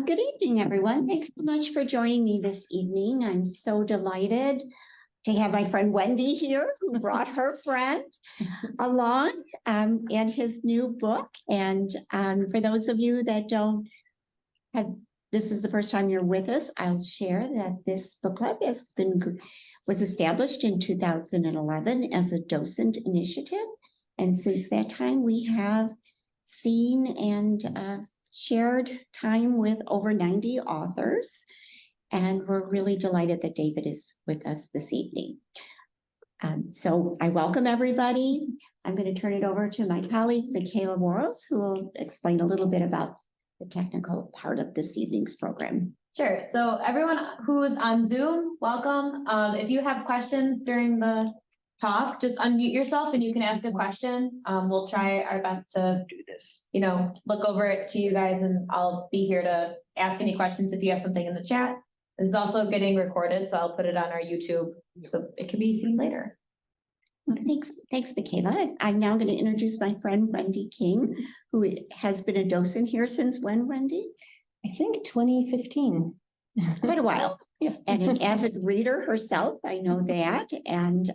Good evening, everyone. Thanks so much for joining me this evening. I'm so delighted to have my friend Wendy here, who brought her friend along and his new book. And for those of you that don't have, this is the first time you're with us, I'll share that this book club was established in 2011 as a docent initiative. And since that time, we have seen and shared time with over 90 authors, and we're really delighted that David is with us this evening. So I welcome everybody. I'm going to turn it over to my colleague, Michaela Moros, who will explain a little bit about the technical part of this evening's program. Sure. So everyone who's on Zoom, welcome. If you have questions during the talk, just unmute yourself and you can ask a question. We'll try our best to do this, look over it to you guys, and I'll be here to ask any questions if you have something in the chat. This is also getting recorded, so I'll put it on our YouTube so it can be seen later. Thanks, Michaela. I'm now going to introduce my friend Wendy King, who has been a docent here since when, Wendy? I think 2015. Quite a while. Yeah. And an avid reader herself, I know that, and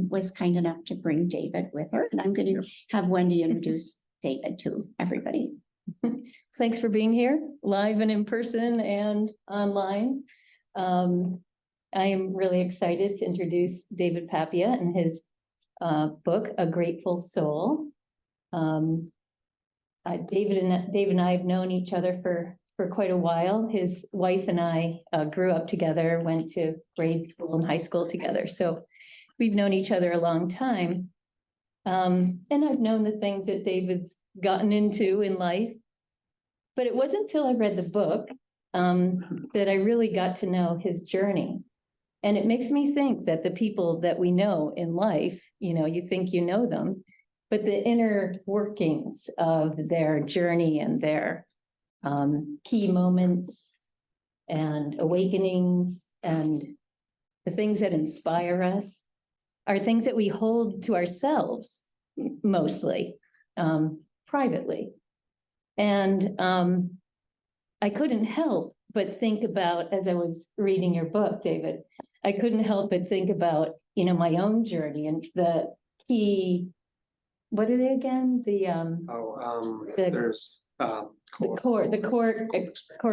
was kind enough to bring David with her. And I'm going to have Wendy introduce David to everybody. Thanks for being here, live and in person and online. I am really excited to introduce David Papia and his book, A Grateful Soul. David and I have known each other for quite a while. His wife and I grew up together, went to grade school and high school together. So we've known each other a long time. And I've known the things that David's gotten into in life. But it wasn't until I read the book that I really got to know his journey. And it makes me think that the people that we know in life, you think you know them, but the inner workings of their journey and their key moments and awakenings and the things that inspire us are things that we hold to ourselves mostly, privately. And I couldn't help but think about, as I was reading your book, David, I couldn't help but think about, my own journey and the key, what are they again? There's core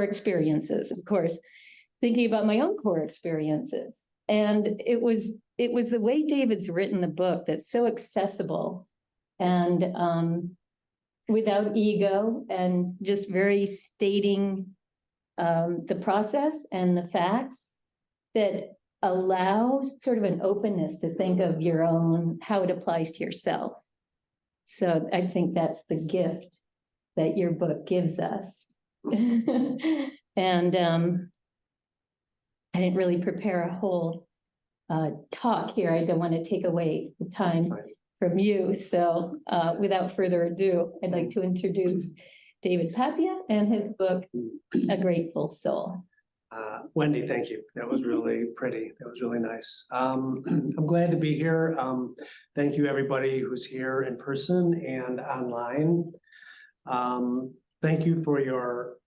experiences, of course, thinking about my own core experiences. And it was the way David's written the book that's so accessible and without ego and just very stating the process and the facts that allows sort of an openness to think of your own, how it applies to yourself. So I think that's the gift that your book gives us. And I didn't really prepare a whole talk here. I don't want to take away the time from you. So without further ado, I'd like to introduce David Papia and his book, A Grateful Soul. Wendy, thank you. That was really pretty. That was really nice. I'm glad to be here. Thank you, everybody who's here in person and online. Thank you for your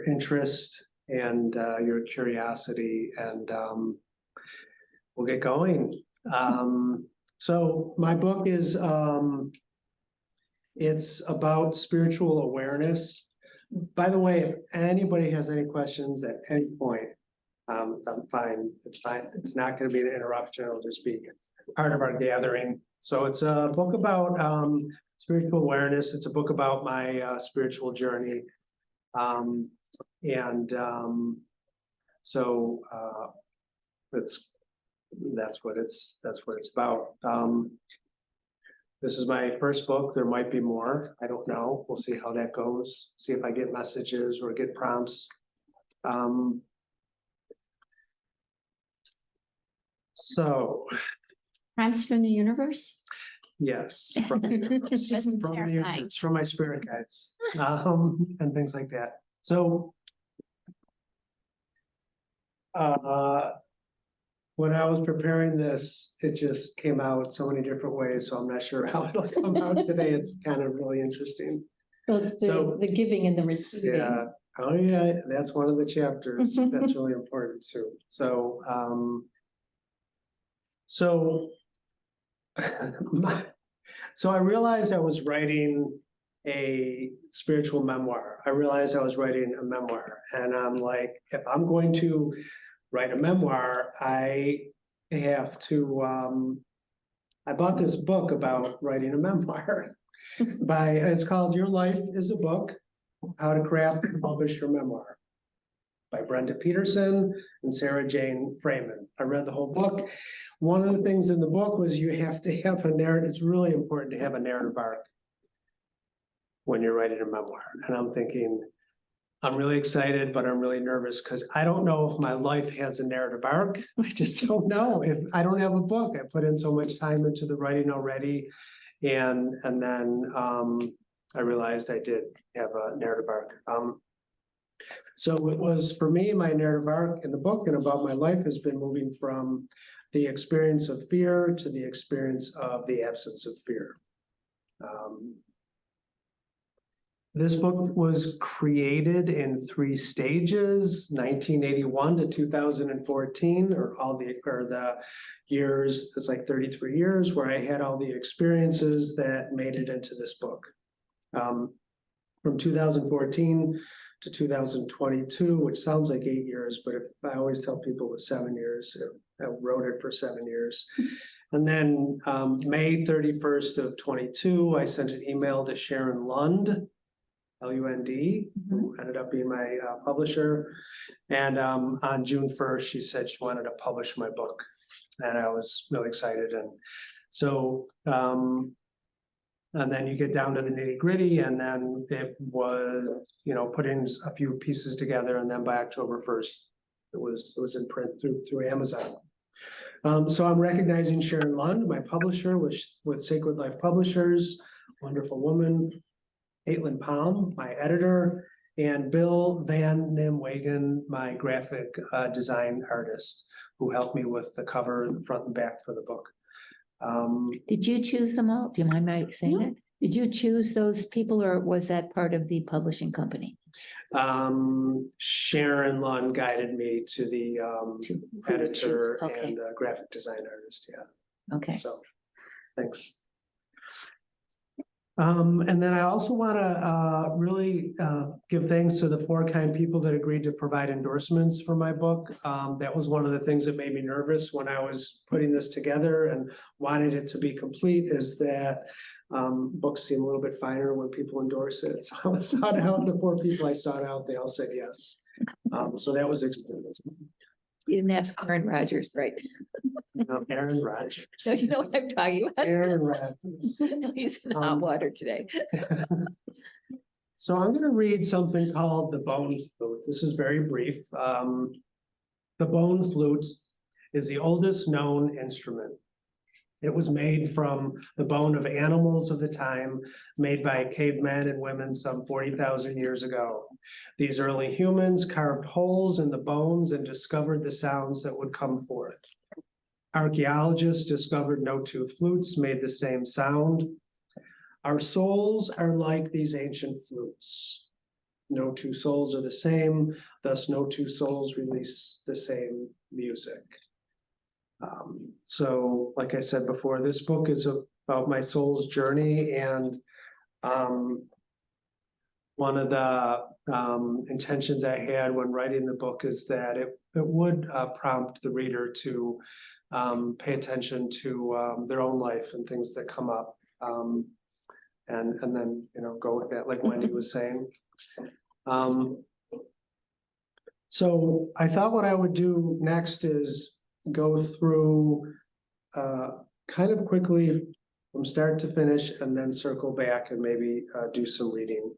interest and your curiosity, and we'll get going. So my book is it's about spiritual awareness. By the way, if anybody has any questions at any point, I'm fine. It's fine. It's not going to be an interruption. It'll just be part of our gathering. So it's a book about spiritual awareness. It's a book about my spiritual journey. So that's what it's about. This is my first book. There might be more. I don't know. We'll see how that goes. See if I get messages or get prompts. So. Prompts from the universe? Yes, from the universe, from my spirit guides, and things like that. So, when I was preparing this, it just came out so many different ways. So I'm not sure how it'll come out today. It's kind of really interesting. Well, it's the giving and the receiving. Yeah. Oh, yeah, that's one of the chapters. That's really important too. So, so so I realized I was writing a spiritual memoir. I realized I was writing a memoir, and I'm like, if I'm going to write a memoir, I have to, I bought this book about writing a memoir it's called Your Life is a Book, How to Craft and Publish Your Memoir by Brenda Peterson and Sarah Jane Freeman. I read the whole book. One of the things in the book was you have to have a narrative. It's really important to have a narrative arc when you're writing a memoir. And I'm thinking, I'm really excited, but I'm really nervous because I don't know if my life has a narrative arc. I just don't know. If I don't have a book, I put in so much time into the writing already. And then I realized I did have a narrative arc. So it was, for me, my narrative arc in the book and about my life has been moving from the experience of fear to the experience of the absence of fear. This book was created in 3 stages, 1981 to 2014, or the years, it's like 33 years where I had all the experiences that made it into this book. From 2014 to 2022, which sounds like 8 years, but if I always tell people it was 7 years, I wrote it for 7 years. And then May 31st of 22, I sent an email to Sharon Lund, L-U-N-D, who ended up being my publisher. And on June 1st, she said she wanted to publish my book. And I was really excited. And so, and then you get down to the nitty gritty, and then it was, putting a few pieces together. And then by October 1st, it was in print through Amazon. So I'm recognizing Sharon Lund, my publisher, with Sacred Life Publishers, wonderful woman. Caitlin Palm, my editor, and Bill Van Nimwegen, my graphic design artist, who helped me with the cover, the front and back for the book. Did you choose them all? Do you mind my saying it? Did you choose those people, or was that part of the publishing company? Sharon Lund guided me to the To editor choose? Okay. and graphic design artist, yeah. Okay. So, thanks. And then I also want to really give thanks to the 4 kind people that agreed to provide endorsements for my book. That was one of the things that made me nervous when I was putting this together and wanted it to be complete, is that books seem a little bit finer when people endorse it. So I sought out the 4 people I sought out, they all said yes. So that was experience. You didn't ask Aaron Rodgers, right? Aaron Rodgers. So you know what I'm talking about? Aaron Rodgers. He's in hot water today. So I'm going to read something called the bone flute. This is very brief. The bone flute is the oldest known instrument. It was made from the bone of animals of the time, made by cavemen and women some 40,000 years ago. These early humans carved holes in the bones and discovered the sounds that would come forth. Archaeologists discovered no 2 flutes made the same sound. Our souls are like these ancient flutes. No 2 souls are the same, thus no 2 souls release the same music. So, like I said before, this book is about my soul's journey, and one of the intentions I had when writing the book is that it would prompt the reader to pay attention to their own life and things that come up, and then go with that, like Wendy was saying. So I thought what I would do next is go through kind of quickly from start to finish, and then circle back and maybe do some reading.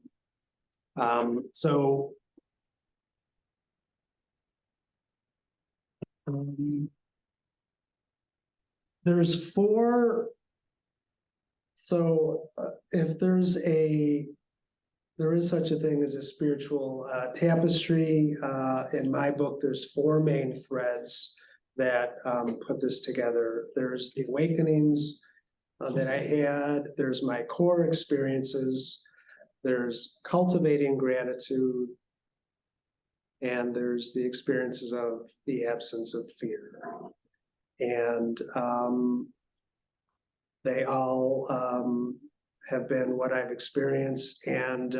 There's 4. So if there is such a thing as a spiritual tapestry, in my book, there's 4 main threads that put this together. There's the awakenings that I had, there's my core experiences, there's cultivating gratitude, and there's the experiences of the absence of fear. And they all have been what I've experienced. And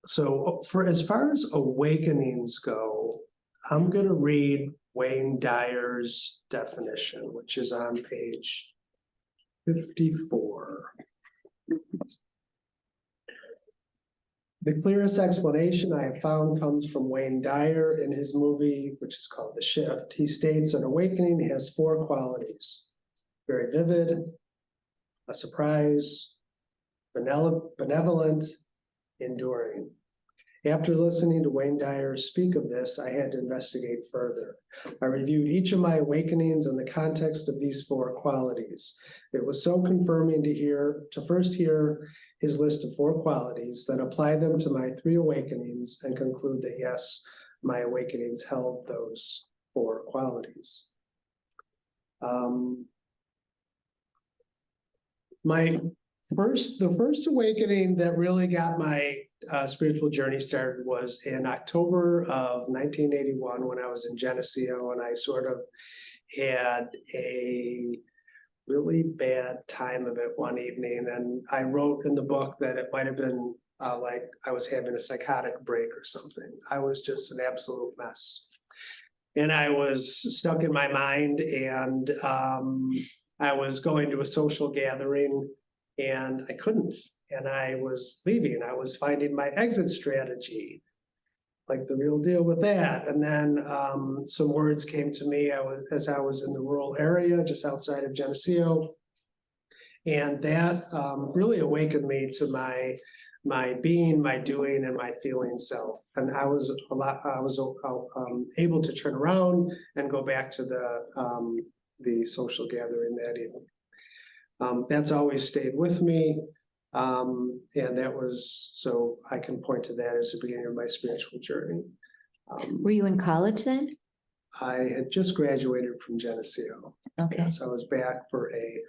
so for as far as awakenings go, I'm going to read Wayne Dyer's definition, which is on page 54. The clearest explanation I have found comes from Wayne Dyer in his movie, which is called The Shift. He states an awakening has 4 qualities: very vivid, a surprise, benevolent, enduring. After listening to Wayne Dyer speak of this, I had to investigate further. I reviewed each of my awakenings in the context of these 4 qualities. It was so confirming to first hear his list of 4 qualities, then apply them to my 3 awakenings and conclude that yes, my awakenings held those 4 qualities. The first awakening that really got my spiritual journey started was in October of 1981 when I was in Geneseo, and I sort of had a really bad time of it one evening. And I wrote in the book that it might have been like I was having a psychotic break or something. I was just an absolute mess. And I was stuck in my mind, and I was going to a social gathering and I couldn't. And I was leaving. I was finding my exit strategy, like the real deal with that. And then some words came to me as I was in the rural area just outside of Geneseo. And that really awakened me to my being, my doing, and my feeling self. And I was able to turn around and go back to the social gathering that evening. That's always stayed with me. And that was, so I can point to that as the beginning of my spiritual journey. Were you in college then? I had just graduated from Geneseo. Okay. Yes, I was back for a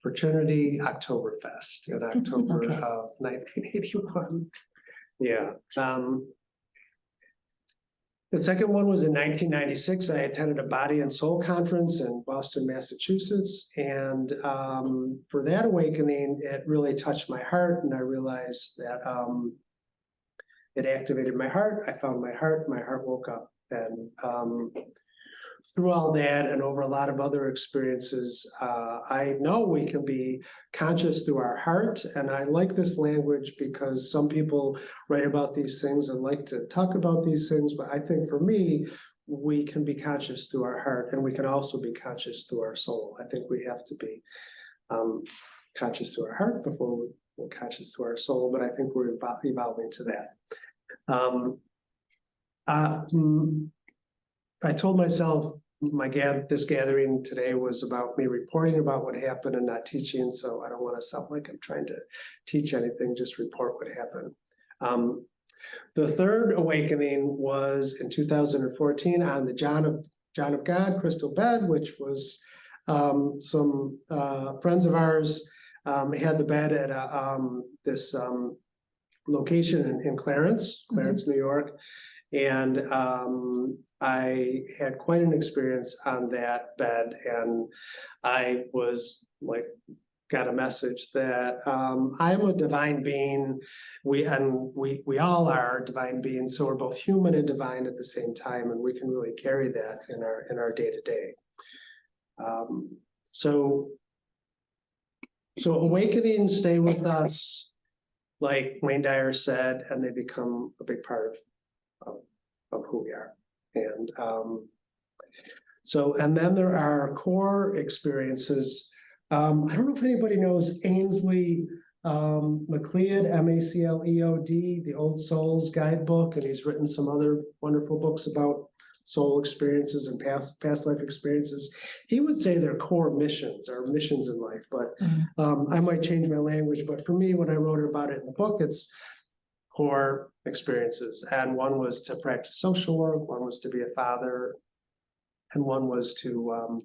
fraternity Oktoberfest in October Okay. of 1981. Yeah. The second one was in 1996. I attended a Body and Soul conference in Boston, Massachusetts. And for that awakening, it really touched my heart. And I realized that it activated my heart. I found my heart woke up. And through all that and over a lot of other experiences, I know we can be conscious through our heart. And I like this language because some people write about these things and like to talk about these things. But I think for me, we can be conscious through our heart, and we can also be conscious through our soul. I think we have to be conscious through our heart before we're conscious through our soul. But I think we're evolving to that. I told myself this gathering today was about me reporting about what happened and not teaching. So I don't want to sound like I'm trying to teach anything, just report what happened. The third awakening was in 2014 on the John of God crystal bed, which was some friends of ours had the bed at this location in Clarence, New York. And I had quite an experience on that bed, and I was like, got a message that I'm a divine being. We all are divine beings, so we're both human and divine at the same time, and we can really carry that in our day-to-day. So awakenings stay with us, like Wayne Dyer said, and they become a big part of who we are. And and then there are core experiences. I don't know if anybody knows Ainsley MacLeod, MacLeod, the Old Souls Guidebook, and he's written some other wonderful books about soul experiences and past life experiences. He would say they're core missions, or missions in life, but I might change my language. But for me, when I wrote about it in the book, it's core experiences. And one was to practice social work, one was to be a father, and one was to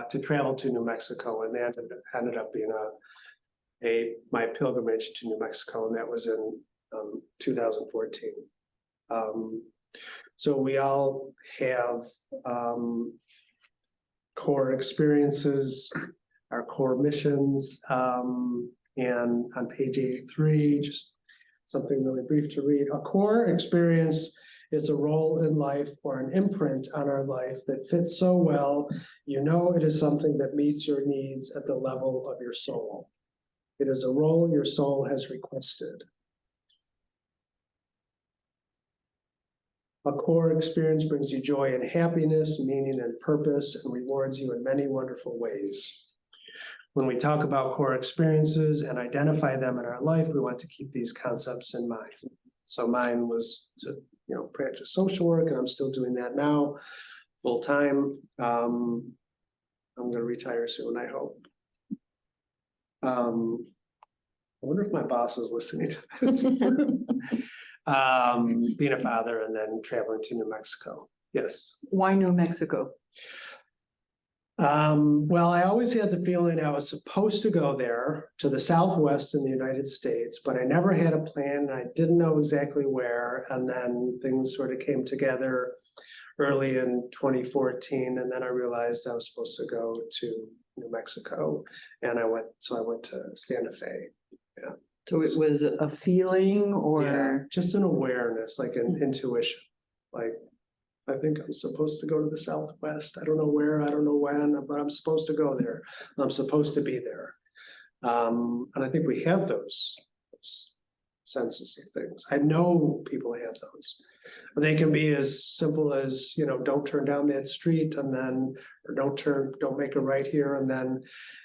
to travel to New Mexico. And that ended up being my pilgrimage to New Mexico, and that was in 2014. So we all have core experiences, our core missions, and on page 83, just something really brief to read. A core experience is a role in life or an imprint on our life that fits so well, you know it is something that meets your needs at the level of your soul. It is a role your soul has requested. A core experience brings you joy and happiness, meaning and purpose, and rewards you in many wonderful ways. When we talk about core experiences and identify them in our life, we want to keep these concepts in mind. So mine was to, practice social work, and I'm still doing that now, full time. I'm going to retire soon, I hope. I wonder if my boss is listening to this. Being a father and then traveling to New Mexico. Yes. Why New Mexico? Well, I always had the feeling I was supposed to go there to the Southwest in the United States, but I never had a plan and I didn't know exactly where. And then things sort of came together early in 2014. And then I realized I was supposed to go to New Mexico, and I went to Santa Fe. Yeah. So it was a feeling Yeah, or, just an awareness, like an intuition, like, I think I'm supposed to go to the Southwest. I don't know where, I don't know when, but I'm supposed to go there. I'm supposed to be there. And I think we have those senses of things. I know people have those. They can be as simple as, don't turn down that street and then, or don't make a right here. And then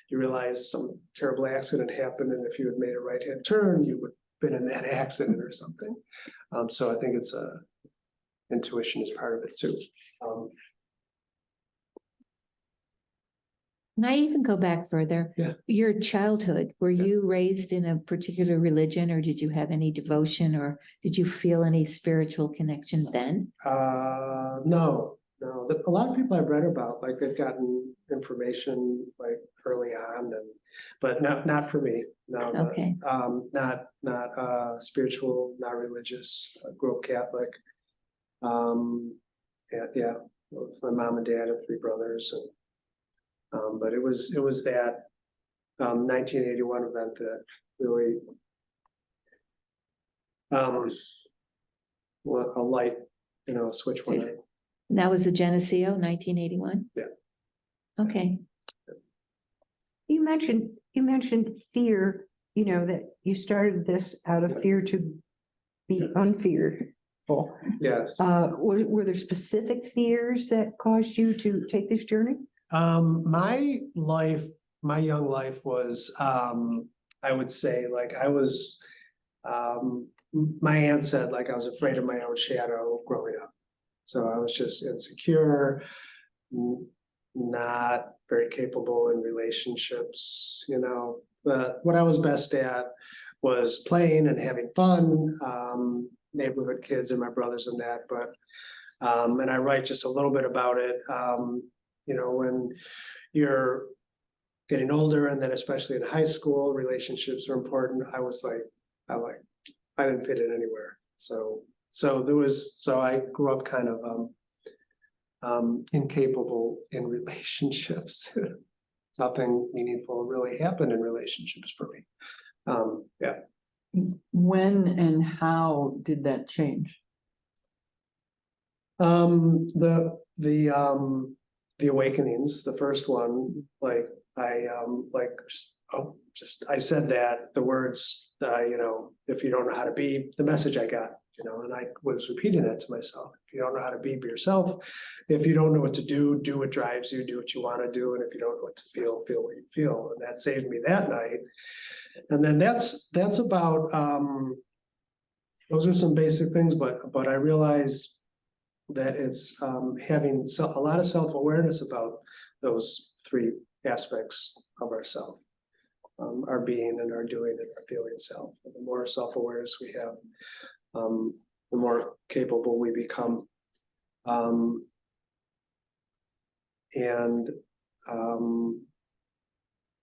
you realize some terrible accident happened. And if you had made a right-hand turn, you would have been in that accident or something. So I think it's intuition is part of it too. Can I even go back further? Yeah. Your childhood, were you raised in a particular religion, or did you have any devotion, or did you feel any spiritual connection then? No. A lot of people I've read about, like they've gotten information like early on, but not for me. No. Okay. Not spiritual, not religious. I grew up Catholic. Yeah, with my mom and dad and 3 brothers, and but it was that 1981 event that really a light, switch went on. That was the Geneseo, 1981? Yeah. Okay. You mentioned fear, that you started this out of fear to be unfearful. Yes. Were there specific fears that caused you to take this journey? My young life was, I would say, like I was, my aunt said, like I was afraid of my own shadow growing up. So I was just insecure, not very capable in relationships, but what I was best at was playing and having fun, neighborhood kids and my brothers and that, but, and I write just a little bit about it. When you're getting older and then especially in high school, relationships are important. I was like, I didn't fit in anywhere. So I grew up kind of incapable in relationships. Nothing meaningful really happened in relationships for me. Yeah. when and how did that change? The awakenings, the first one, like I I said that the words, if you don't know how to be, the message I got, and I was repeating that to myself. If you don't know how to be yourself, if you don't know what to do what drives you, do what you want to do. And if you don't know what to feel what you feel. And that saved me that night. And then that's about, those are some basic things, but I realize that it's having a lot of self-awareness about those 3 aspects of ourself, our being and our doing and our feeling self. And the more self-awareness we have, the more capable we become.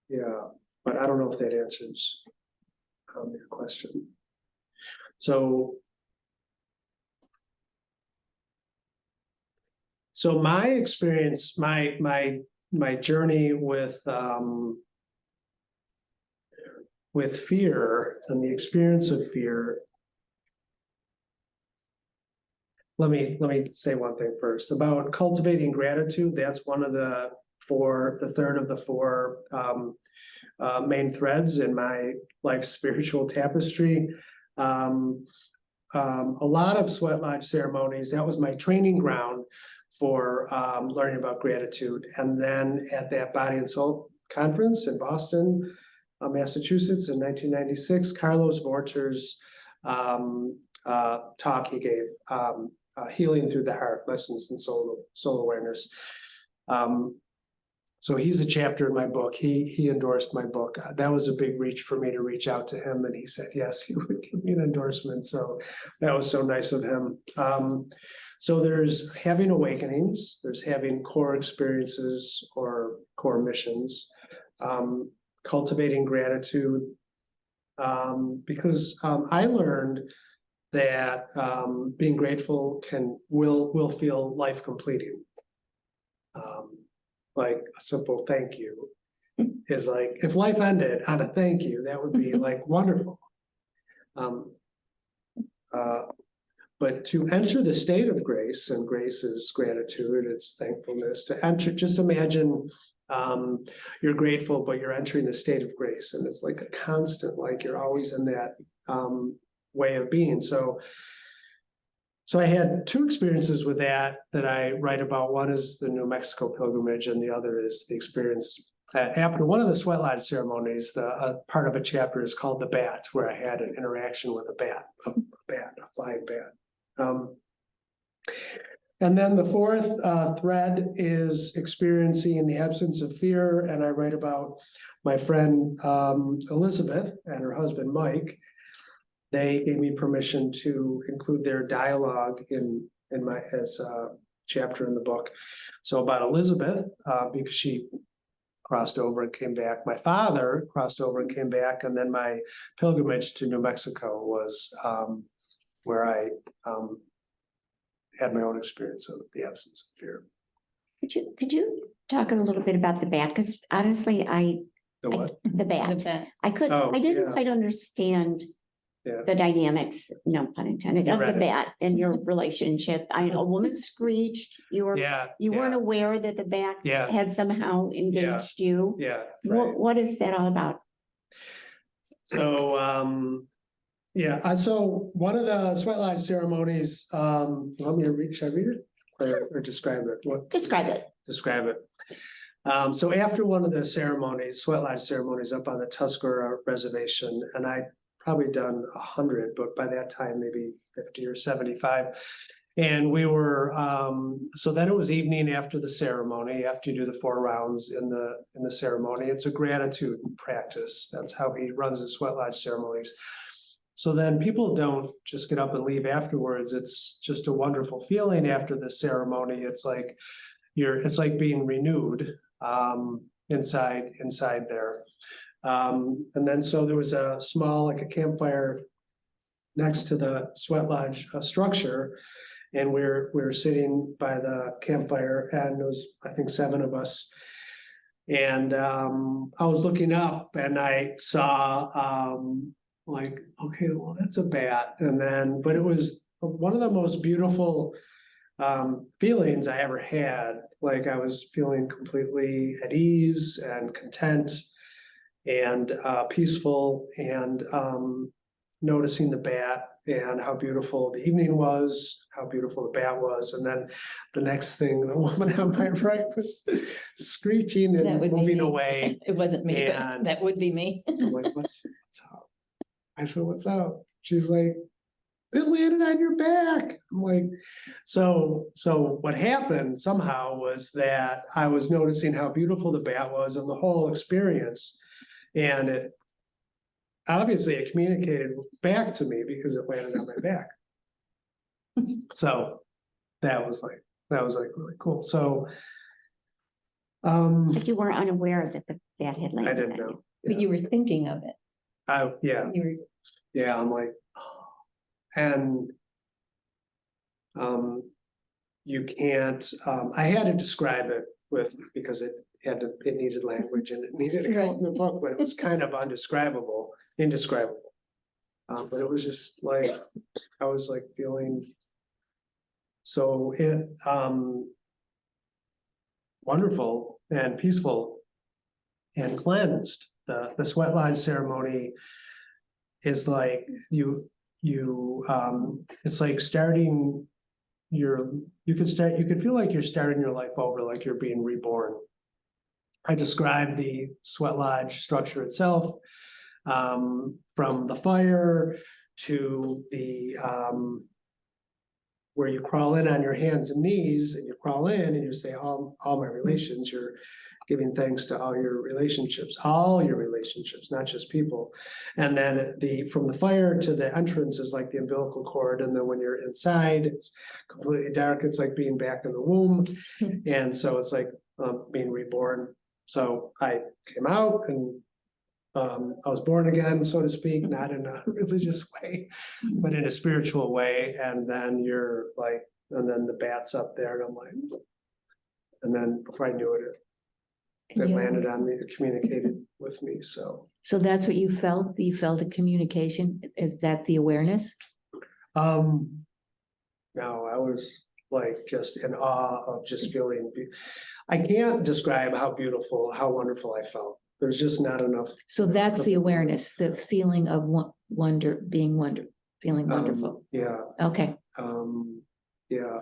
Yeah, but I don't know if that answers your question. So my experience, my journey with fear and the experience of fear. Let me say one thing first about cultivating gratitude. That's one of the third of the four main threads in my life spiritual tapestry. A lot of sweat lodge ceremonies, that was my training ground for learning about gratitude. And then at that Body and Soul conference in Boston, Massachusetts in 1996, Carlos Vorter's talk he gave, Healing Through the Heart, Lessons in Soul Awareness. So he's a chapter in my book. He endorsed my book. That was a big reach for me to reach out to him, and he said yes, he would give me an endorsement. So that was so nice of him. So there's having awakenings, there's having core experiences or core missions, cultivating gratitude, because I learned that being grateful will feel life completing. Like a simple thank you is like, if life ended on a thank you, that would be like wonderful. But to enter the state of grace, and grace is gratitude, it's thankfulness, to enter, just imagine you're grateful, but you're entering a state of grace, and it's like a constant, like you're always in that way of being. So I had two experiences with that I write about. One is the New Mexico pilgrimage, and the other is the experience after one of the sweat lodge ceremonies. The part of a chapter is called the bat, where I had an interaction with a flying bat. And then the fourth thread is experiencing the absence of fear, and I write about my friend Elizabeth and her husband Mike. They gave me permission to include their dialogue in my as a chapter in the book. So about Elizabeth, because she crossed over and came back. My father crossed over and came back, and then my pilgrimage to New Mexico was where I had my own experience of the absence of fear. Could you talk a little bit about the bat? Because honestly, The what? the bat, I Oh, didn't yeah. quite understand Yeah. the dynamics, no pun intended, You of the read it. bat and your relationship. I know a woman screeched, you weren't aware that the bat Yeah. had somehow engaged you. Yeah. Right. What is that all about? So, so one of the sweat lodge ceremonies, want me to read, should I read it or describe it? What? Describe it. Describe it. So after one of the ceremonies, sweat lodge ceremonies up on the Tuscarora Reservation, and I'd probably done 100, but by that time, maybe 50 or 75. And we were, so then it was evening after the ceremony, after you do the 4 rounds in the ceremony. It's a gratitude practice. That's how he runs his sweat lodge ceremonies. So then people don't just get up and leave afterwards. It's just a wonderful feeling after the ceremony. It's like being renewed inside there. And then so there was a small, like a campfire next to the sweat lodge structure. And we were sitting by the campfire, and there was, I think, 7 of us. And I was looking up and I saw like, okay, well, that's a bat. And then, but it was one of the most beautiful feelings I ever had. Like I was feeling completely at ease and content and peaceful, and noticing the bat and how beautiful the evening was, how beautiful the bat was. And then the next thing, the woman on my right was screeching That and would be moving me. away. It wasn't me, but And- that would be me. I'm like, what's up? I said, what's up? She's like, it landed on your back. I'm like, so what happened somehow was that I was noticing how beautiful the bat was and the whole experience. And it communicated back to me because it landed on my back. So that was really cool. So Like you were unaware that the bat had landed. I didn't on you. know. But you were thinking of it. Yeah, You were, yeah, I'm like, and you can't, I had to describe it because it needed language and it needed to go in the book, but it was kind of indescribable. But it was just like, I was like feeling so wonderful and peaceful and cleansed. The sweat lodge ceremony is like it's like starting you could feel like you're starting your life over, like you're being reborn. I described the sweat lodge structure itself, from the fire to the where you crawl in on your hands and knees, and you crawl in and you say, all my relations, you're giving thanks to all your relationships, not just people. And then from the fire to the entrance is like the umbilical cord. And then when you're inside, it's completely dark. It's like being back in the womb. And so it's like being reborn. So I came out and I was born again, so to speak, not in a religious way, but in a spiritual way. And then you're like, and then the bat's up there, and I'm like, and then before I knew it, it landed on me, it communicated with me. So that's what you felt? You felt a communication? Is that the awareness? no, I was like just in awe of just feeling. I can't describe how beautiful, how wonderful I felt. There's just not enough. So that's the awareness, the feeling of wonder, feeling wonderful. Yeah. Okay. Yeah.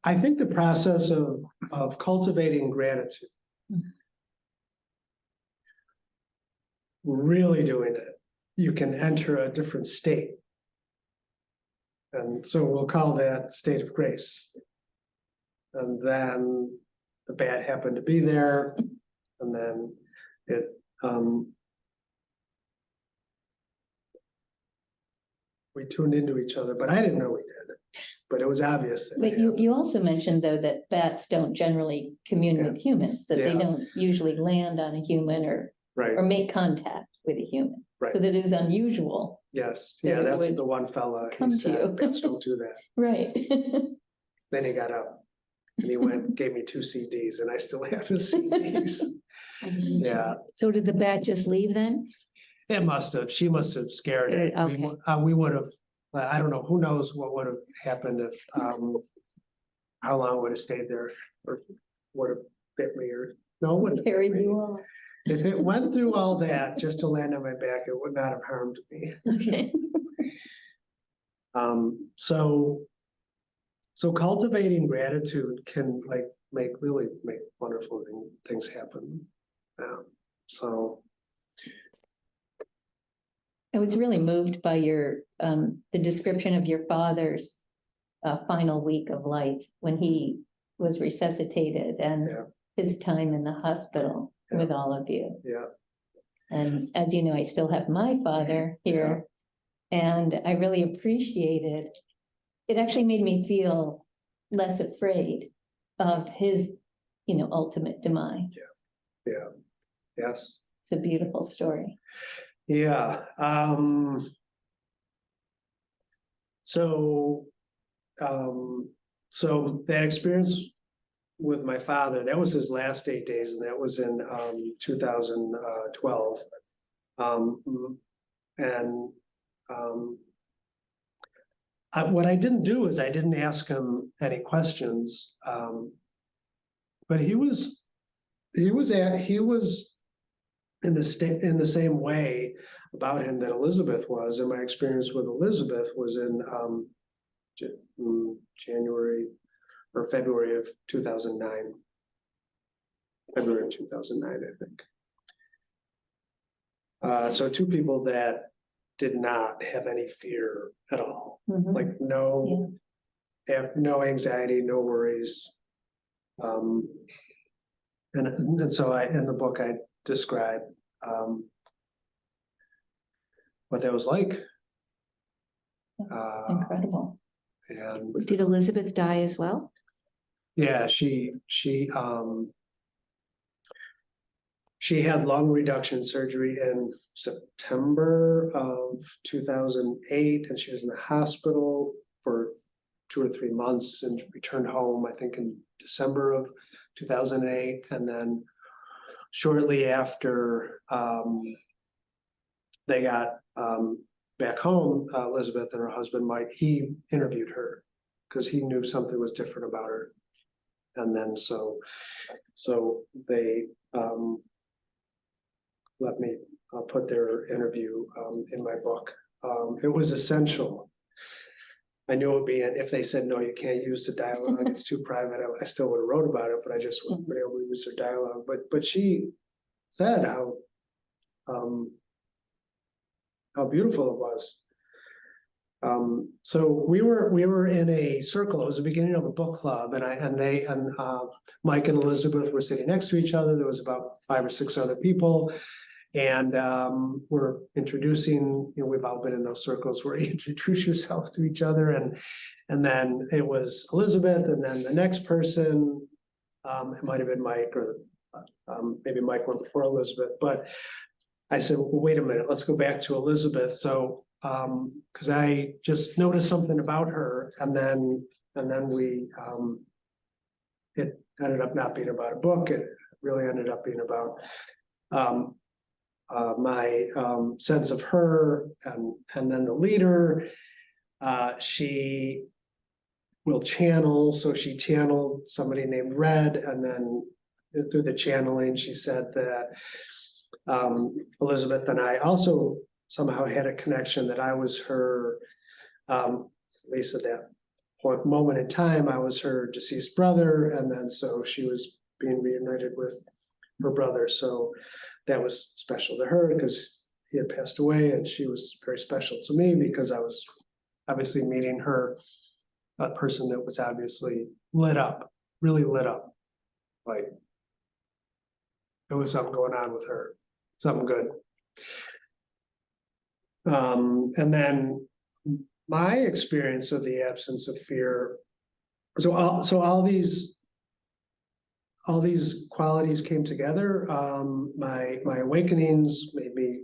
I think the process of cultivating gratitude, really doing it, you can enter a different state. And so we'll call that state of grace. And then the bat happened to be there, and then it we tuned into each other, but I didn't know we did. But it was obvious. That But you also mentioned, though, that bats don't generally commune with humans, that they Yeah. don't usually land on a human or right. make contact with a human. Right. So that is unusual. Yes. that Yeah, it that's would the one fella. come He to said, you. bats don't do that. Right. Then he got up and he went, gave me 2 CDs, and I still have his CDs. Yeah, So did the bat just leave then? it must have. She must have scared it. Okay. We would have. I don't know. Who knows what would have happened if how long it would have stayed there, or would have bit me, or no, it wouldn't have bit Carried me. you off. If it went through all that just to land on my back, it would not have harmed me. Okay. So cultivating gratitude can really make wonderful things happen. So I was really moved by the description of your father's final week of life when he was resuscitated and Yeah. his time in the hospital Yeah. with all of you. yeah, And as you know, I still have my father here, and I really appreciated. It actually made me feel less afraid of his, ultimate demise. yes, It's a beautiful story. yeah. So that experience with my father, that was his last 8 days, and that was in 2012. What I didn't do is I didn't ask him any questions. But he was in the same way about him that Elizabeth was, and my experience with Elizabeth was in January or February of 2009. February of 2009, I think. So 2 people that did not have any fear at all, like no anxiety, no worries. And so in the book I describe what that was like. Incredible. And Did Elizabeth die as well? yeah, she she had lung reduction surgery in September of 2008, and she was in the hospital for 2 or 3 months and returned home, I think, in December of 2008. And then shortly after they got back home, Elizabeth and her husband Mike, he interviewed her because he knew something was different about her. And then so they let me put their interview in my book. It was essential. I knew it would be, and if they said, no, you can't use the dialogue, it's too private, I still would have wrote about it, but I just wouldn't be able to use their dialogue. But she said how beautiful it was. So we were in a circle. It was the beginning of a book club, and Mike and Elizabeth were sitting next to each other. There was about 5 or 6 other people. And we're introducing, we've all been in those circles where you introduce yourself to each other, and then it was Elizabeth, and then the next person, it might have been Mike, or maybe Mike went before Elizabeth, but I said, well, wait a minute, let's go back to Elizabeth. So, because I just noticed something about her, and then we, it ended up not being about a book. It really ended up being about my sense of her, and then the leader. She will channel, so she channeled somebody named Red, and then through the channeling, she said that Elizabeth and I also somehow had a connection, that I was her, at least at that point, moment in time, I was her deceased brother, and then so she was being reunited with her brother. So that was special to her because he had passed away, and she was very special to me because I was obviously meeting her, a person that was obviously lit up, really lit up. Like there was something going on with her, something good. And then my experience of the absence of fear. So all these qualities came together. My awakenings made me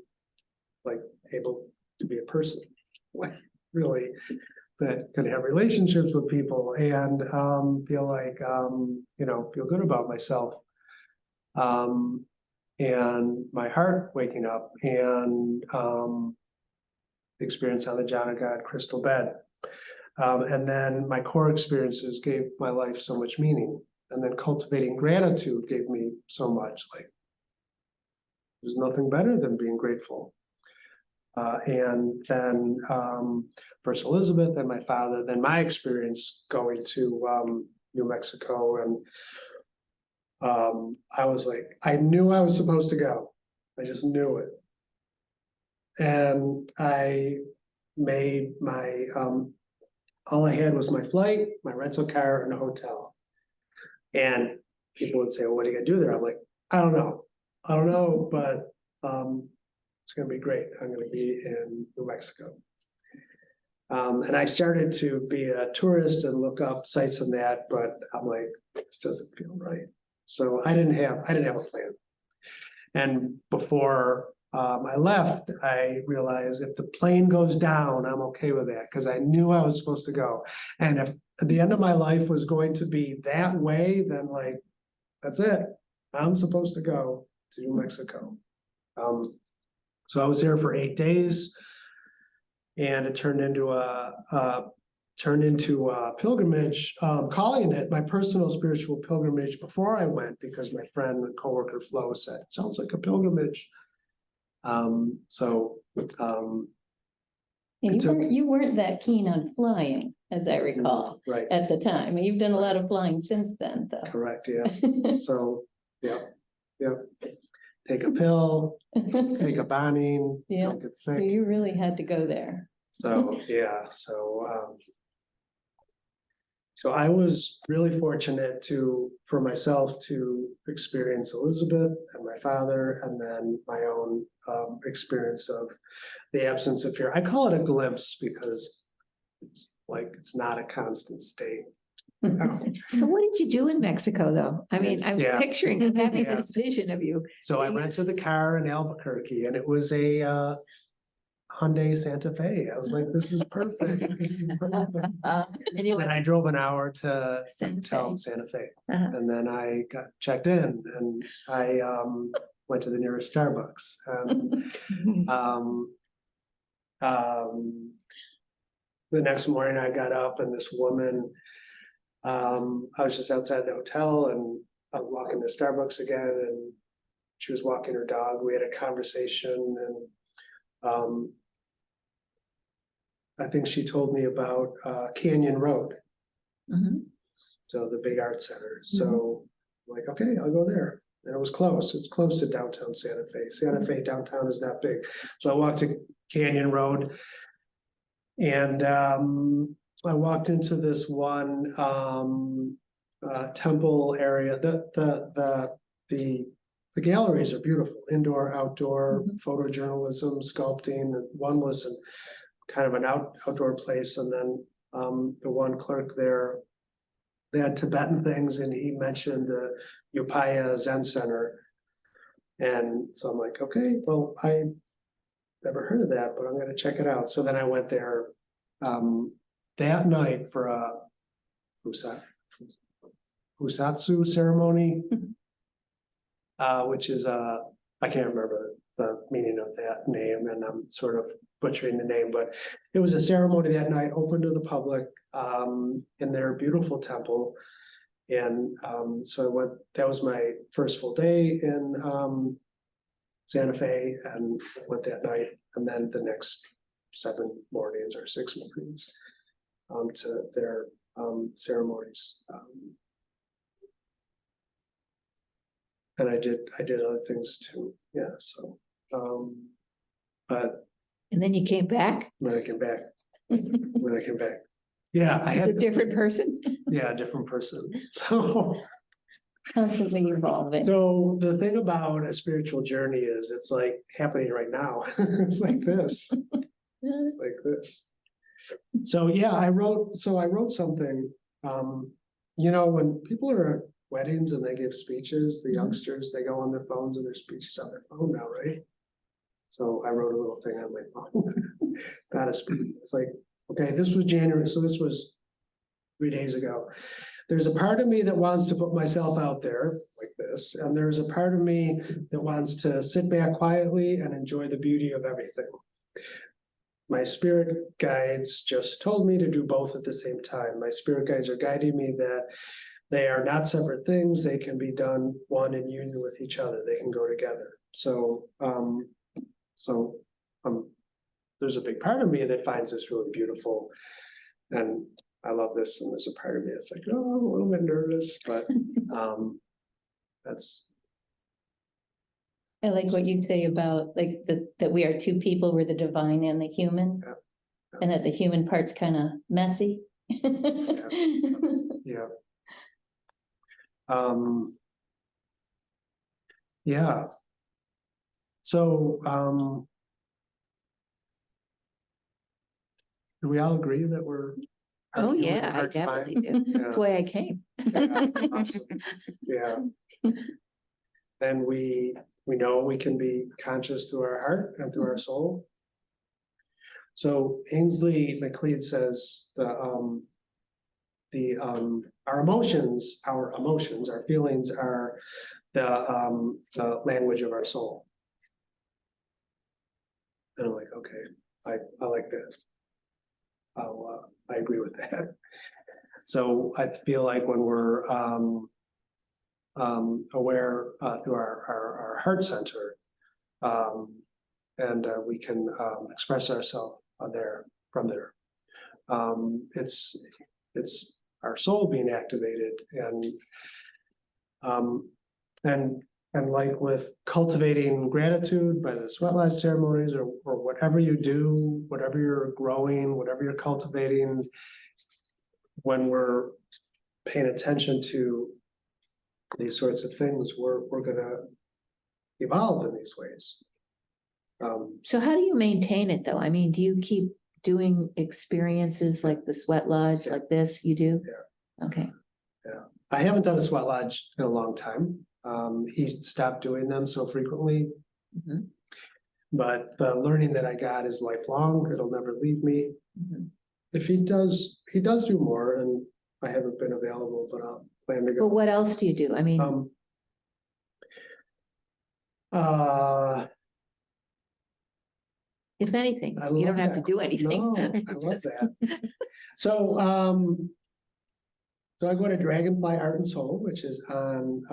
like able to be a person, really, that can have relationships with people and feel like feel good about myself. And my heart waking up, and the experience on the John of God crystal bed. And then my core experiences gave my life so much meaning. And then cultivating gratitude gave me so much. Like, there's nothing better than being grateful. And then first Elizabeth, then my father, then my experience going to New Mexico. And I was like, I knew I was supposed to go. I just knew it. And I made my, all I had was my flight, my rental car, and a hotel. And people would say, well, what are you gonna do there? I'm like, I don't know, but it's gonna be great. I'm gonna be in New Mexico. And I started to be a tourist and look up sites on that, but I'm like, this doesn't feel right. So I didn't have a plan. And before I left, I realized if the plane goes down, I'm okay with that, because I knew I was supposed to go. And if at the end of my life was going to be that way, then like, that's it. I'm supposed to go to New Mexico. So I was there for 8 days, and it turned into a pilgrimage, calling it my personal spiritual pilgrimage before I went, because my friend and coworker Flo said, it sounds like a pilgrimage. And you weren't that keen on flying, as I recall, right, at the time. You've done a lot of flying since then, though. correct, yeah. So, yeah. Take a pill, take a Bonning, Yeah. don't get So sick. you really had to go there. So, yeah, so I was really fortunate for myself to experience Elizabeth and my father, and then my own experience of the absence of fear. I call it a glimpse because it's like, it's not a constant state. So what did you do in Mexico, though? I mean, I'm Yeah. picturing, I'm having Yeah. this vision of you. So I rented the car in Albuquerque and it was a Hyundai Santa Fe. I was like, this is perfect. This is perfect. And you Then went I drove an hour to Santa tell Fe. Santa Fe. Uh-huh. And then I got checked in and I went to the nearest Starbucks. Um, the next morning I got up and this woman, I was just outside the hotel and I'm walking to Starbucks again and she was walking her dog. We had a conversation and I think she told me about Canyon Road. Mhm. So the big art center. So I'm like, okay, I'll go there. And it was close. It's close to downtown Santa Fe. Santa Fe downtown is not big. So I walked to Canyon Road and I walked into this one temple area. The galleries are beautiful, indoor, outdoor, photojournalism, sculpting. And one was kind of an outdoor place. And then the one clerk there, they had Tibetan things and he mentioned the Upaya Zen Center. And so I'm like, okay, well, I never heard of that, but I'm gonna check it out. So then I went there that night for a Fusatsu ceremony, which is I can't remember the meaning of that name and I'm sort of butchering the name, but it was a ceremony that night open to the public in their beautiful temple. And so I went, that was my first full day in Santa Fe and went that night. And then the next 7 mornings or 6 mornings to their ceremonies. And I did other things too. Yeah, so but And then you came back when I came back, yeah, I as a had, different person. yeah, a different person. So Constantly evolving. so the thing about a spiritual journey is it's like happening right now. It's like this. It's like this. So yeah, I wrote something. You know, when people are at weddings and they give speeches, the youngsters, they go on their phones and their speeches on their phone now, right? So I wrote a little thing on my phone. Not a speech. It's like, okay, this was January, so this was 3 days ago. There's a part of me that wants to put myself out there like this, and there's a part of me that wants to sit back quietly and enjoy the beauty of everything. My spirit guides just told me to do both at the same time. My spirit guides are guiding me that they are not separate things. They can be done one in union with each other. They can go together. So, there's a big part of me that finds this really beautiful. And I love this. And there's a part of me that's like, oh, I'm a little bit nervous, but that's. I like what you say about like that we are two people, we're the divine and the human. Yeah. And that the human part's kind of messy. Yeah. Yeah. So, do we all agree that we're? Oh, human yeah, I heart fine? definitely do. Yeah. That's why I came. Awesome. Yeah. And we know we can be conscious through our heart and through our soul. So Ainsley MacLeod says our emotions, our feelings are the language of our soul. And I'm like, okay, I like that. I agree with that. So I feel like when we're aware through our heart center, and we can express ourselves from there. It's our soul being activated, and like with cultivating gratitude by the sweat lodge ceremonies or whatever you do, whatever you're growing, whatever you're cultivating, when we're paying attention to these sorts of things, we're gonna evolve in these ways. So how do you maintain it, though? I mean, do you keep doing experiences like the sweat lodge like this? You do? Okay. I haven't done a sweat lodge in a long time. He stopped doing them so frequently. Mhm. But the learning that I got is lifelong. It'll never leave me. Mhm. If he does do more, and I haven't been available, but I'll plan to But go. what else do you do? I mean, Uh, if anything, I you don't love have to that. do anything. No, I love Just- that. So I go to Dragonfly Art and Soul, which is on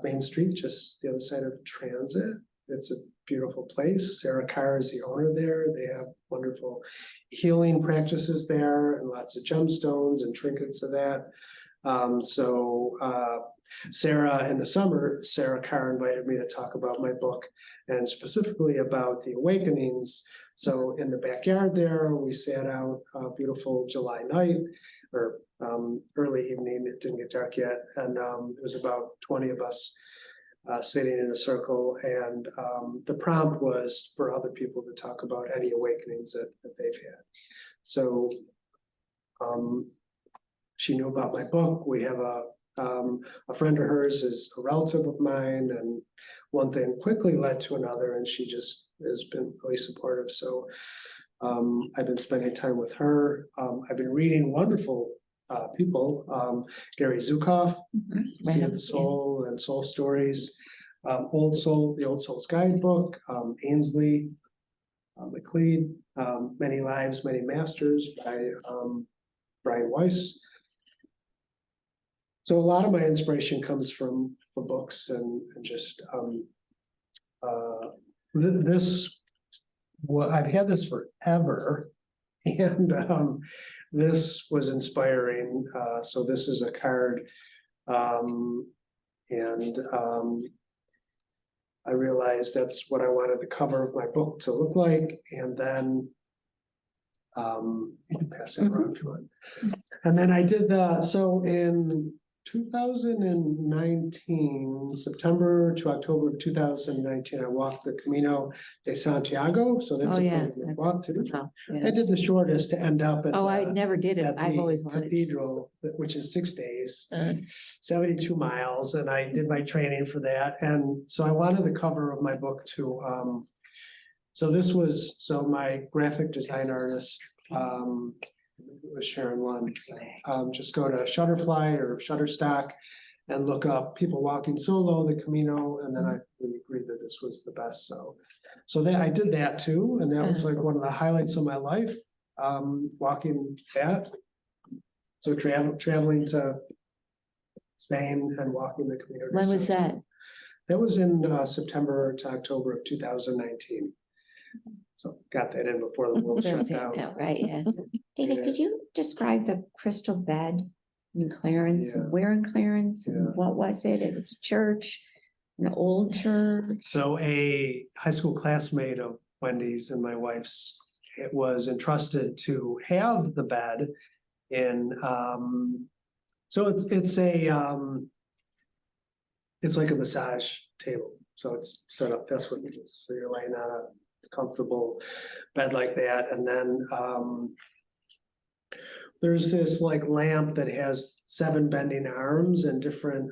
Main Street, just the other side of transit. It's a beautiful place. Sarah Carr is the owner there. They have wonderful healing practices there and lots of gemstones and trinkets of that. Sarah, in the summer, Sarah Carr invited me to talk about my book and specifically about the awakenings. So in the backyard there, we sat out a beautiful July night or early evening. It didn't get dark yet. And there was about 20 of us sitting in a circle. And the prompt was for other people to talk about any awakenings that they've had. So she knew about my book. We have a friend of hers is a relative of mine, and one thing quickly led to another, and she just has been really supportive. So I've been spending time with her. I've been reading wonderful people, Gary Zukav, Sea of the Soul and Soul Stories, Old Soul, the Old Souls Guidebook, Ainsley McLeod, Many Lives, Many Masters by Brian Weiss. So a lot of my inspiration comes from books and just I've had this forever, and this was inspiring. So this is a card, and I realized that's what I wanted the cover of my book to look like, and then you can pass that around if you want. And then I did that. So in 2019, September to October of 2019, I walked the Camino de Santiago. So that's Oh, a yeah, pilgrimage that's- walk too. Wow, I yeah. did the shortest to end up at Oh, I the- never did it. at I've the always wanted to. cathedral, which is 6 days, Uh, 72 miles, and I did my training for that. And so I wanted the cover of my book to, so my graphic design artist, it was Sharon Lund. Just go to Shutterfly or Shutterstock and look up people walking solo, the Camino, and then we agreed that this was the best. So I did that too, and that was like one of the highlights of my life, walking that. So traveling to Spain and walking the Camino. de When was Santiago. that? That was in September to October of 2019. So got that in before the world shut down. Yeah, right, yeah. David, Yeah. could you describe the crystal bed in Clarence? Yeah. Where in Clarence? Yeah. And what was it? It was a church, an old church. So a high school classmate of Wendy's and my wife's, it was entrusted to have the bed in, so it's like a massage table. So it's set up, that's what it is. So you're laying on a comfortable bed like that. And then there's this like lamp that has 7 bending arms and different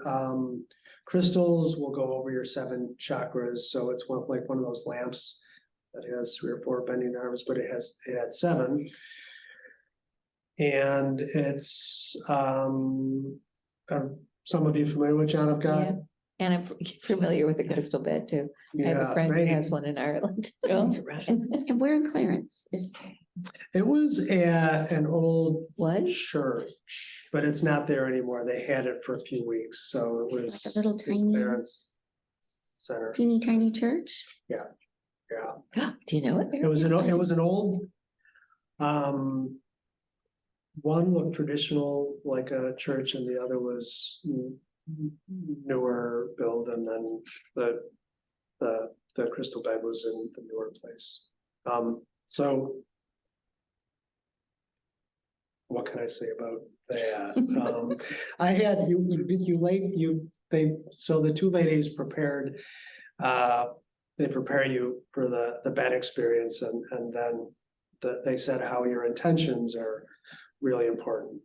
crystals will go over your 7 chakras. So it's like one of those lamps that has 3 or 4 bending arms, but it had 7. And it's are some of you familiar with John of Yeah. God? And I'm familiar with the crystal bed too. I have a Yeah, friend who right. has one in Ireland. And where in Clarence is, It was at an old Was? church, but it's not there anymore. They had it for a few weeks, so it was. Like a little in tiny- Clarence Center, teeny tiny church? yeah. Do you know it? It was an old, one looked traditional like a church and the other was newer build, and then the crystal bed was in the newer place. So what can I say about that? I had so the 2 ladies prepared, they prepare you for the bed experience, and then they said how your intentions are really important.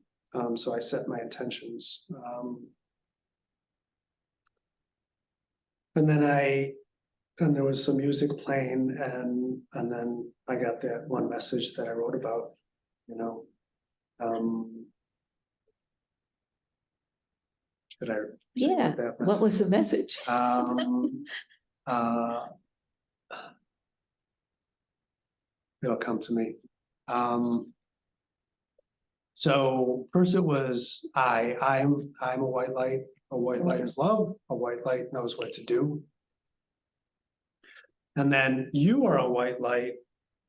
So I set my intentions. And then there was some music playing and then I got that one message that I wrote about, you know. Did I? say Yeah, that what was the message? It'll come to me. So first it was I'm a white light. A white light is love. A white light knows what to do. And then you are a white light.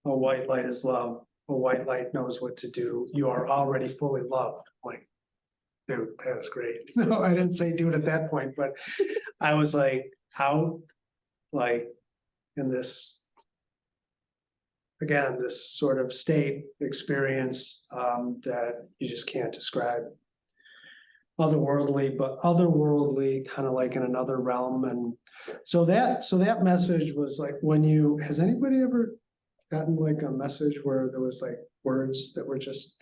A white light is love. A white light knows what to do. You are already fully loved. Like, dude, that was great. No, I didn't say dude at that point, but I was like out, like in this, again, this sort of state experience that you just can't describe. Otherworldly, but otherworldly, kind of like in another realm. And so that message was like, has anybody ever gotten like a message where there was like words that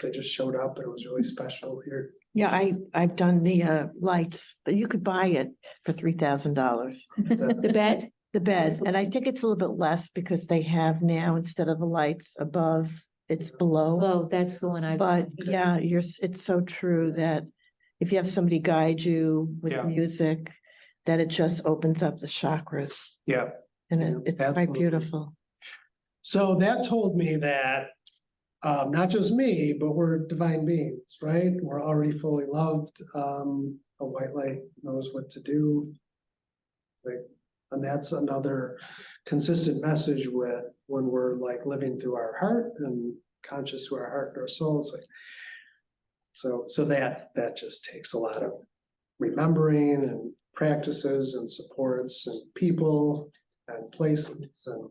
they just showed up and it was really special here? Yeah, I've done the lights, but you could buy it for $3,000. The bed? The bed, and I think it's a little bit less because they have now, instead of the lights above, it's below. Oh, that's the one I. But yeah, it's so true that if you have somebody guide you with Yeah. music, that it just opens up the chakras, Yeah. and Yeah, it's quite absolutely. beautiful. So that told me that not just me, but we're divine beings, right? We're already fully loved. A white light knows what to do. Like, and that's another consistent message when we're like living through our heart and conscious through our heart and our souls. Like, so that just takes a lot of remembering and practices and supports and people and places and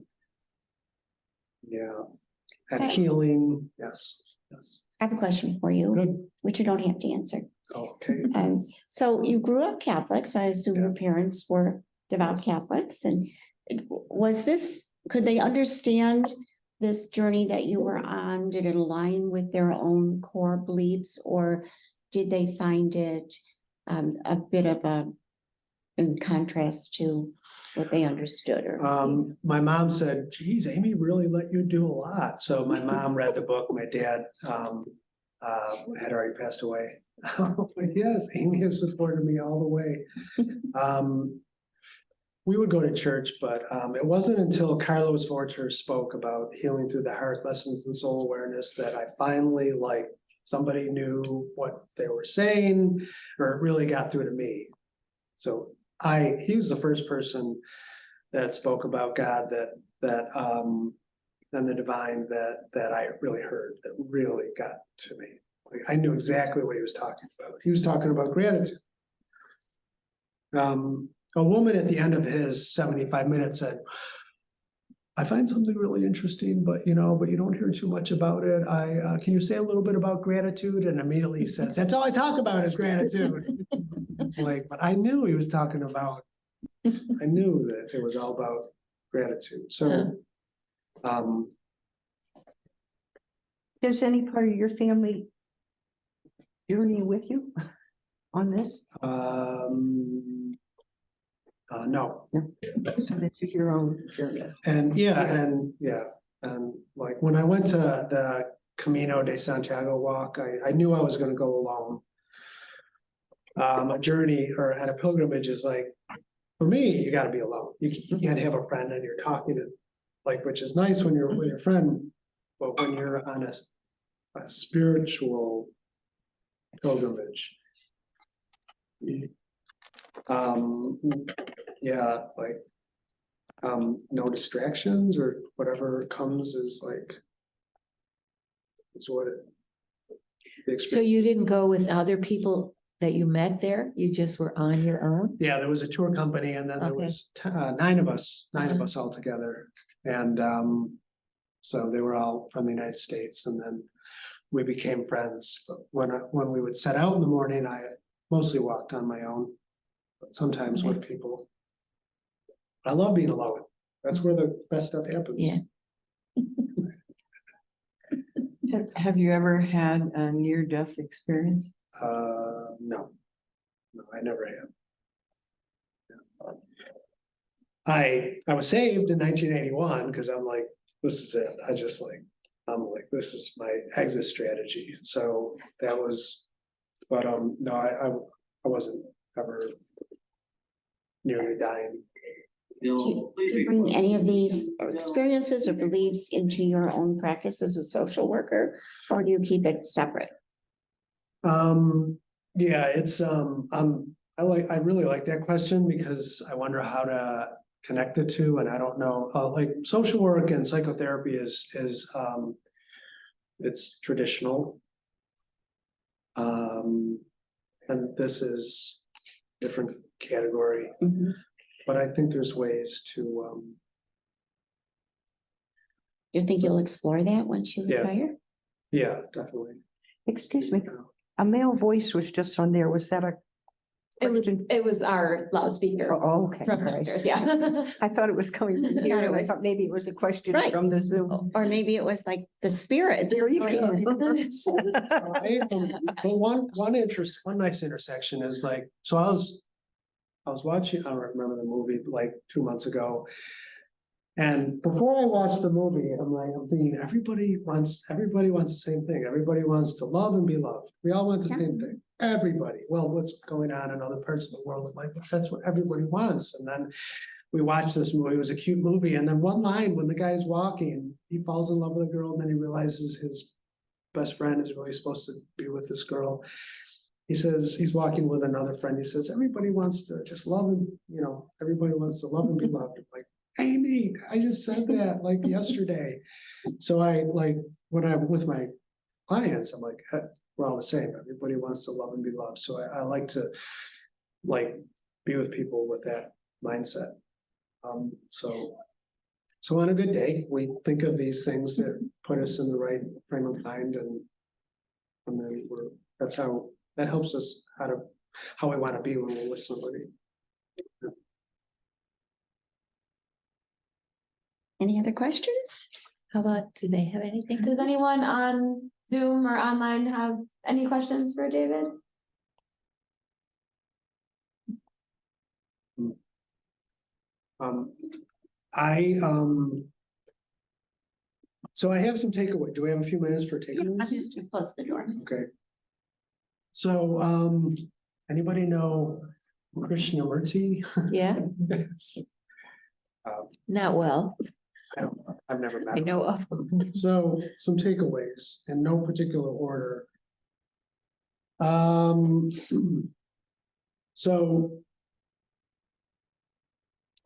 and healing. Yes. I have a question for you, Good. which you don't have to answer. Okay. So you grew up Catholic, so I assume your parents were devout Catholics, and could they understand this journey that you were on? Did it align with their own core beliefs, or did they find it a bit of in contrast to what they understood? My mom said, geez, Amy really let you do a lot. So my mom read the book. My dad had already passed away. But yes, Amy has supported me all the way. We would go to church, but it wasn't until Carlos Vorter spoke about healing through the heart, lessons in soul awareness, that I finally, like, somebody knew what they were saying, or it really got through to me. So he was the first person that spoke about God and the divine that I really heard, that really got to me. Like, I knew exactly what he was talking about. He was talking about gratitude. A woman at the end of his 75 minutes said, I find something really interesting, but you don't hear too much about it. Can you say a little bit about gratitude? And immediately he says, that's all I talk about is gratitude. Like, but I knew he was talking about, I knew that it was all about gratitude. So, Does any part of your family journey with you on this? no. So that you're your own journey. And and like when I went to the Camino de Santiago walk, I knew I was going to go alone. A journey and a pilgrimage is like, for me, you got to be alone. You can't have a friend and you're talking to, like, which is nice when you're with your friend, but when you're on a spiritual pilgrimage, no distractions, or whatever comes is like, is what it. the So experience. you didn't go with other people that you met there? You just were on your own? Yeah, there was a tour company, and then there Okay. was nine of us Uh-huh. all together. And so they were all from the United States, and then we became friends. But when we would set out in the morning, I mostly walked on my own, but sometimes with people. I love being alone. That's where the best stuff happens. Yeah. Have you ever had a near-death experience? No. No, I never have. I was saved in 1981 because I'm like, this is it. I'm like, this is my exit strategy. So that was, but no, I wasn't ever nearly dying. Do you bring any of these experiences or beliefs into your own practice as a social worker, or do you keep it separate? Yeah, it's I really like that question because I wonder how to connect the two, and I don't know, like social work and psychotherapy is it's traditional. And this is different category, Mhm. but I think there's ways to Do you think you'll explore that once you Yeah. retire? yeah, definitely. Excuse me, a male voice was just on there. Was that a? question? It was our loudspeaker Oh, okay. from all right. downstairs, yeah. I thought it was coming from here, Thought it and I was- thought maybe it was a question Right. from the Zoom. Or maybe it was like the spirit. There you go. But one nice intersection is like, so I was watching, I don't remember the movie like 2 months ago. And before I watched the movie, I'm thinking, everybody wants the same thing. Everybody wants to love and be loved. We all want the same thing. Everybody. Well, what's going on in other parts of the world? I'm like, that's what everybody wants. And then we watched this movie. It was a cute movie. And then one line when the guy's walking, he falls in love with a girl, and then he realizes his best friend is really supposed to be with this girl. He says, he's walking with another friend. He says, everybody wants to just love and, everybody wants to love and be loved. I'm like, Amy, I just said that like yesterday. So I like, when I'm with my clients, I'm like, we're all the same. Everybody wants to love and be loved. So I like to like be with people with that mindset. So on a good day, we think of these things that put us in the right frame of mind, and then that helps us how we want to be when we're with somebody. Any other questions? How about, do they have anything? Does anyone on Zoom or online have any questions for David? So I have some takeaway. Do we have a few minutes for Yeah, takeaways? I'll just close the doors. Okay. So, anybody know Krishnamurti? Yeah, Yes. not well. I've never met I him. know of them. So some takeaways in no particular order. So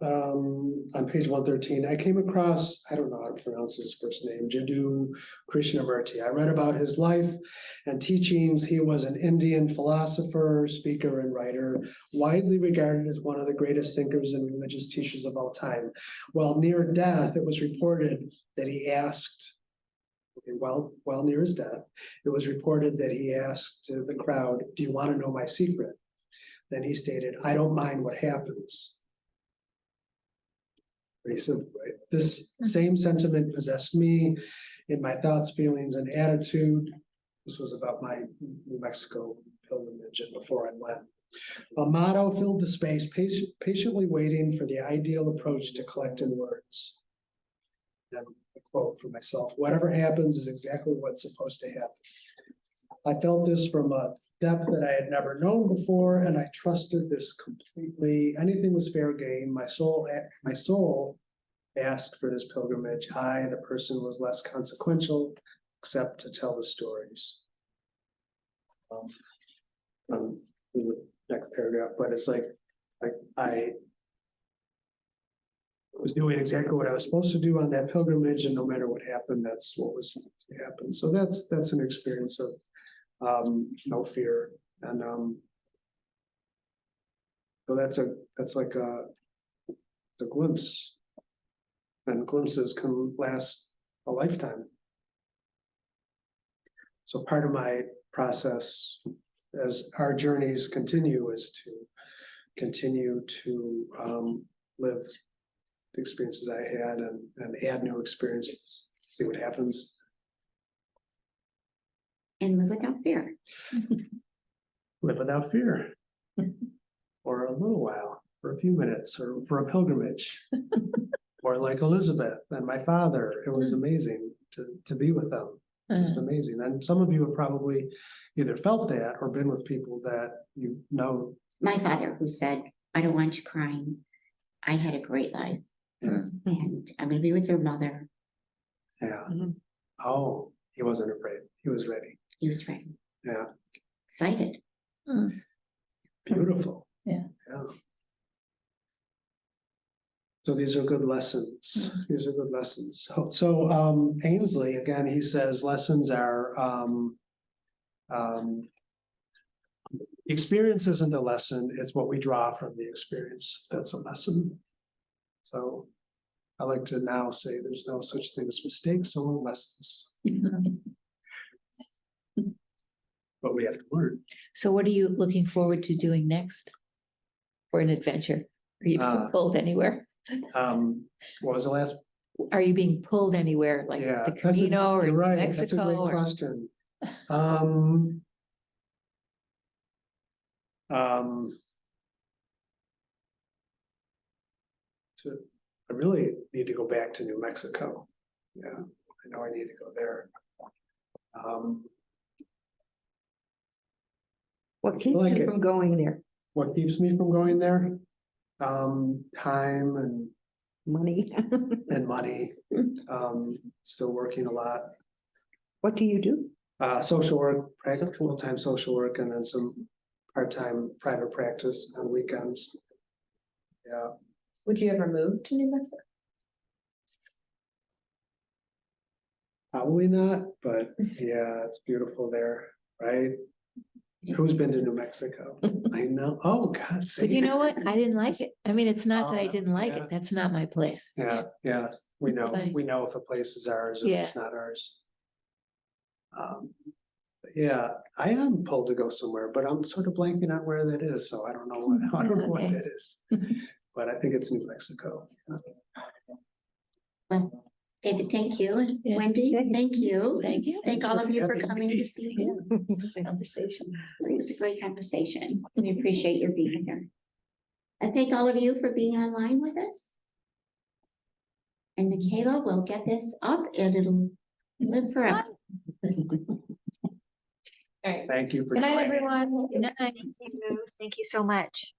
on page 113, I came across, I don't know how to pronounce his first name, Jiddu Krishnamurti. I read about his life and teachings. He was an Indian philosopher, speaker, and writer, widely regarded as one of the greatest thinkers and religious teachers of all time. While near death, it was reported that he asked, while near his death, it was reported that he asked the crowd, "Do you want to know my secret?" Then he stated, "I don't mind what happens." Pretty simple, right? This same sentiment possessed me in my thoughts, feelings, and attitude. This was about my New Mexico pilgrimage and before I went. A motto filled the space, patiently waiting for the ideal approach to collect in words. Then a quote for myself: "Whatever happens is exactly what's supposed to happen." I felt this from a depth that I had never known before, and I trusted this completely. Anything was fair game. My soul asked for this pilgrimage. I, the person, was less consequential, except to tell the stories. In the next paragraph, but it's like I was doing exactly what I was supposed to do on that pilgrimage, and no matter what happened, that's what was supposed to happen. So that's an experience of no fear, and so it's a glimpse, and glimpses can last a lifetime. So part of my process as our journeys continue is to continue to live the experiences I had and add new experiences, see what happens. And live without fear. live without fear. For a little while, for a few minutes, or for a pilgrimage. Or like Elizabeth and my father, it was amazing to be with them, just amazing. And some of you have probably either felt that or been with people that you know. My father who said, I don't want you crying. I had a great life. Yeah. And I'm gonna be with your mother. Yeah. Mhm. Oh, he wasn't afraid. He was ready. He was ready, Yeah, excited. beautiful. Yeah. Yeah. So these are good lessons. These are good lessons. So Ainsley, again, he says lessons are experience isn't a lesson, it's what we draw from the experience. That's a lesson. So I like to now say there's no such thing as mistakes, only lessons. But we have to learn. So what are you looking forward to doing next? For an adventure? Are you being pulled anywhere? What was the last? Are you being pulled anywhere, like Yeah, the that's a- Camino or you're New right, that's a Mexico? great Or question. So I really need to go back to New Mexico. Yeah, I know I need to go there. What keeps like you it. from going there? What keeps me from going there? Time Money? and money. Still working a lot. What do you do? Social work, full-time social work, and then some part-time private practice on weekends. Yeah, Would you ever move to New Mexico? probably not, but yeah, it's beautiful there, right? Who's been to New Mexico? I know. Oh, God. but see? you know what? I didn't like it. I mean, it's not that I Oh, didn't like yeah. it. That's not my place. Yeah, yeah, we Funny. know if a place is ours or it's not ours. But yeah, I am pulled to go somewhere, but I'm sort of blanking out where that is, so I don't know what Okay. that is. But I think it's New Mexico. Well, David, thank you. And Yeah. Wendy, thank you. Thank you. Thank all of you for coming this evening. Conversation. It was a great conversation. We appreciate your being here. I thank all of you for being online with us. And Michaela will get this up and it'll live forever. All right. Thank you for Good night, joining. everyone. Good night. Thank you so much.